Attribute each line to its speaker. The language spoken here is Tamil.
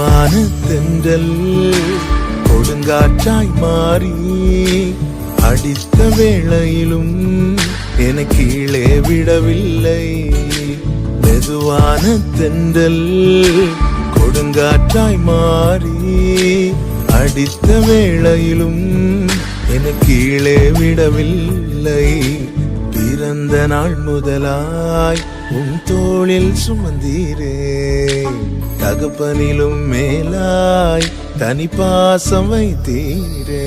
Speaker 1: மெதுவான தென்றல் கொடுங்காற்றாய் மாறி அடித்த வேளையிலும் என கீழே விடவில்லை. மெதுவான தென்றல் கொடுங்காற்றாய் மாறி அடித்த வேளையிலும் என கீழே விடவில்லை. பிறந்த நாள் முதலாய் உன் தோளில் சுமந்தீரே, தகப்பனிலும் மேலாய் தனி பாசம் வைத்தீரே.